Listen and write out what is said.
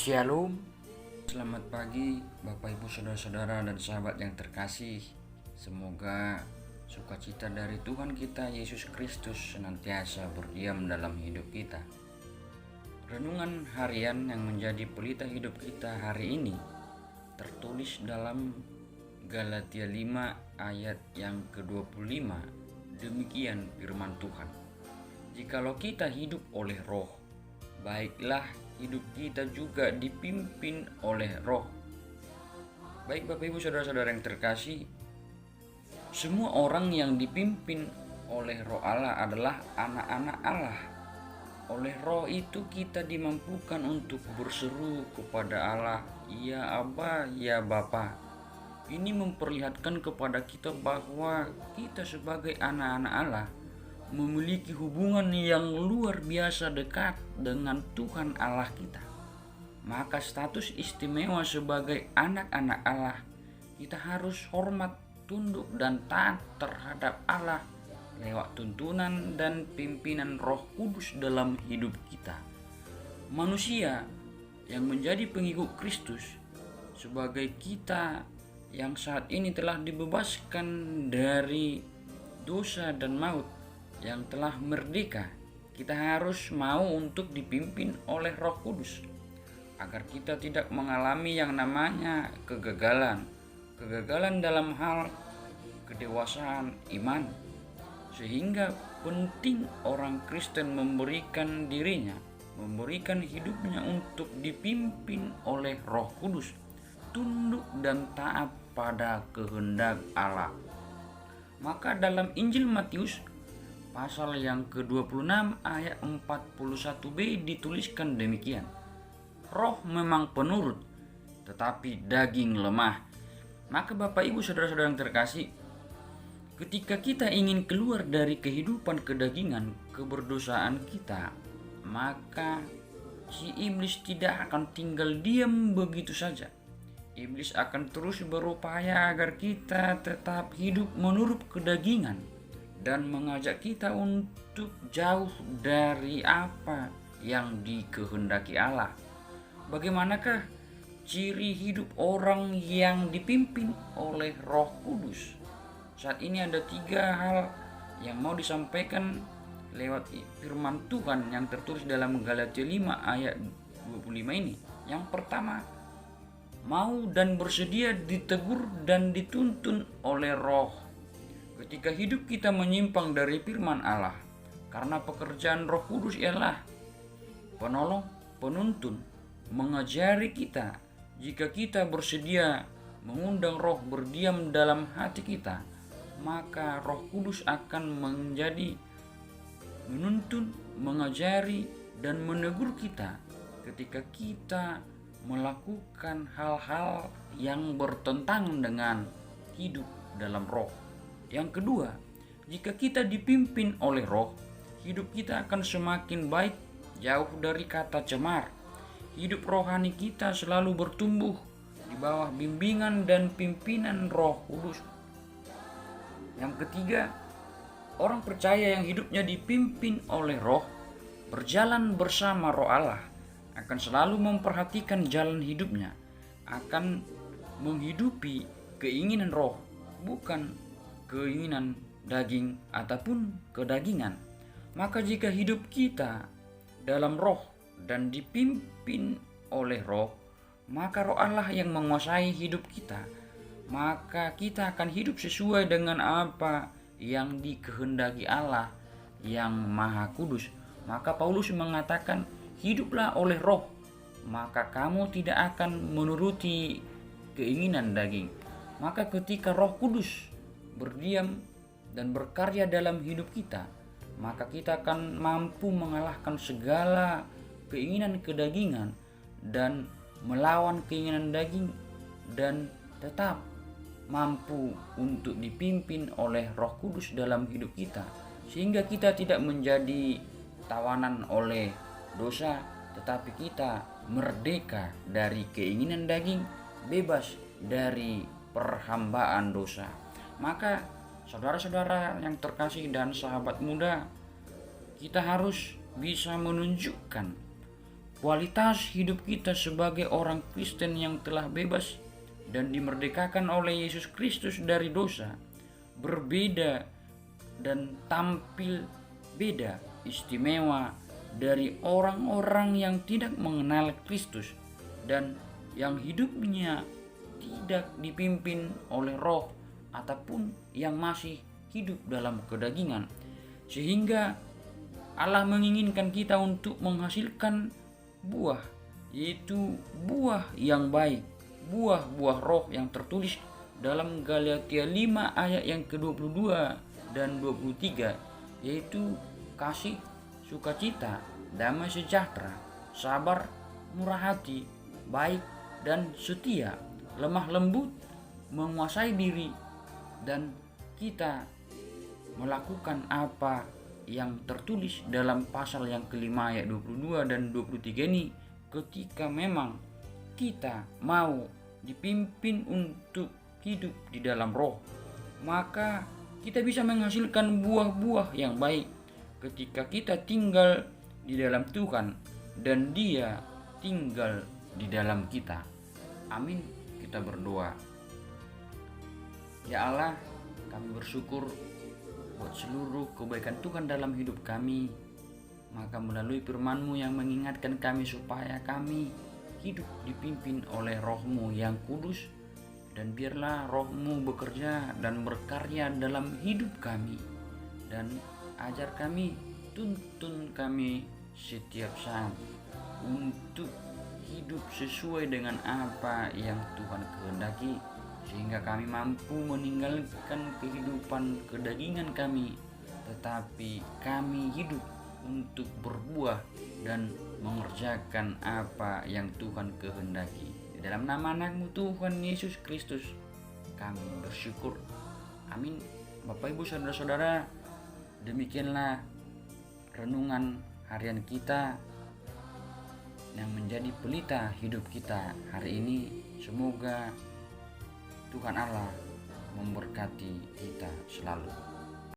Shalom, selamat pagi Bapak Ibu Saudara-saudara dan sahabat yang terkasih. Semoga sukacita dari Tuhan kita Yesus Kristus senantiasa berdiam dalam hidup kita. Renungan harian yang menjadi pelita hidup kita hari ini tertulis dalam Galatia 5 ayat yang ke-25. Demikian firman Tuhan. Jikalau kita hidup oleh roh, baiklah hidup kita juga dipimpin oleh roh. Baik Bapak Ibu Saudara-saudara yang terkasih, semua orang yang dipimpin oleh roh Allah adalah anak-anak Allah. Oleh roh itu kita dimampukan untuk berseru kepada Allah, ya Aba, ya Bapa. Ini memperlihatkan kepada kita bahwa kita sebagai anak-anak Allah memiliki hubungan yang luar biasa dekat dengan Tuhan Allah kita. Maka status istimewa sebagai anak-anak Allah, kita harus hormat, tunduk dan taat terhadap Allah lewat tuntunan dan pimpinan Roh Kudus dalam hidup kita. Manusia yang menjadi pengikut Kristus sebagai kita yang saat ini telah dibebaskan dari dosa dan maut, yang telah merdeka, kita harus mau untuk dipimpin oleh Roh Kudus agar kita tidak mengalami yang namanya kegagalan dalam hal kedewasaan iman. Sehingga penting orang Kristen memberikan dirinya, memberikan hidupnya untuk dipimpin oleh Roh Kudus, tunduk dan taat pada kehendak Allah. Maka dalam Injil Matius pasal yang ke-26 ayat 41b dituliskan demikian. Roh memang penurut, tetapi daging lemah. Maka Bapak Ibu Saudara-saudara yang terkasih, ketika kita ingin keluar dari kehidupan kedagingan, keberdosaan kita, maka si iblis tidak akan tinggal diam begitu saja. Iblis akan terus berupaya agar kita tetap hidup menurut kedagingan dan mengajak kita untuk jauh dari apa yang dikehendaki Allah. Bagaimanakah ciri hidup orang yang dipimpin oleh Roh Kudus? Saat ini ada 3 hal yang mau disampaikan lewat firman Tuhan yang tertulis dalam Galatia 5 ayat 25 ini. Yang pertama, mau dan bersedia ditegur dan dituntun oleh Roh. Ketika hidup kita menyimpang dari firman Allah, karena pekerjaan Roh Kudus ialah penolong, penuntun, mengajari kita. Jika kita bersedia mengundang Roh berdiam dalam hati kita, maka Roh Kudus akan menjadi menuntun, mengajari dan menegur kita ketika kita melakukan hal-hal yang bertentangan dengan hidup dalam Roh. Yang kedua, jika kita dipimpin oleh Roh, hidup kita akan semakin baik, jauh dari kata cemar. Hidup rohani kita selalu bertumbuh di bawah bimbingan dan pimpinan Roh Kudus. Yang ketiga, orang percaya yang hidupnya dipimpin oleh Roh, berjalan bersama Roh Allah, akan selalu memperhatikan jalan hidupnya, akan menghidupi keinginan Roh, bukan keinginan daging ataupun kedagingan. Maka jika hidup kita dalam Roh dan dipimpin oleh Roh, maka Roh Allah yang menguasai hidup kita, maka kita akan hidup sesuai dengan apa yang dikehendaki Allah yang Maha Kudus. Maka Paulus mengatakan, hiduplah oleh Roh, maka kamu tidak akan menuruti keinginan daging. Maka ketika Roh Kudus berdiam dan berkarya dalam hidup kita, maka kita akan mampu mengalahkan segala keinginan kedagingan dan melawan keinginan daging, dan tetap mampu untuk dipimpin oleh Roh Kudus dalam hidup kita, sehingga kita tidak menjadi tawanan oleh dosa, tetapi kita merdeka dari keinginan daging, bebas dari perhambaan dosa. Maka saudara-saudara yang terkasih dan sahabat muda, kita harus bisa menunjukkan kualitas hidup kita sebagai orang Kristen yang telah bebas dan dimerdekakan oleh Yesus Kristus dari dosa berbeda dan tampil beda, istimewa dari orang-orang yang tidak mengenal Kristus dan yang hidupnya tidak dipimpin oleh roh ataupun yang masih hidup dalam kedagingan. Sehingga Allah menginginkan kita untuk menghasilkan buah, yaitu buah yang baik, buah-buah roh yang tertulis dalam Galatia 5 ayat yang ke-22 dan 23, yaitu kasih, sukacita, damai sejahtera, sabar, murah hati, baik dan setia, lemah lembut, menguasai diri. Dan kita melakukan apa yang tertulis dalam pasal yang kelima ayat 22 dan 23 ini, ketika memang kita mau dipimpin untuk hidup di dalam roh, maka kita bisa menghasilkan buah-buah yang baik ketika kita tinggal di dalam Tuhan dan Dia tinggal di dalam kita. Amin. Kita berdoa. Ya Allah, kami bersyukur buat seluruh kebaikan Tuhan dalam hidup kami. Maka melalui firman-Mu yang mengingatkan kami supaya kami hidup dipimpin oleh Roh-Mu yang kudus, dan biarlah Roh-Mu bekerja dan berkarya dalam hidup kami, dan ajar kami, tuntun kami setiap saat untuk hidup sesuai dengan apa yang Tuhan kehendaki, sehingga kami mampu meninggalkan kehidupan kedagingan kami, tetapi kami hidup untuk berbuah dan mengerjakan apa yang Tuhan kehendaki. Di dalam nama anak-Mu Tuhan Yesus Kristus kami bersyukur. Amin. Bapak Ibu saudara-saudara, demikianlah renungan harian kita yang menjadi pelita hidup kita hari ini. Semoga Tuhan Allah memberkati kita selalu.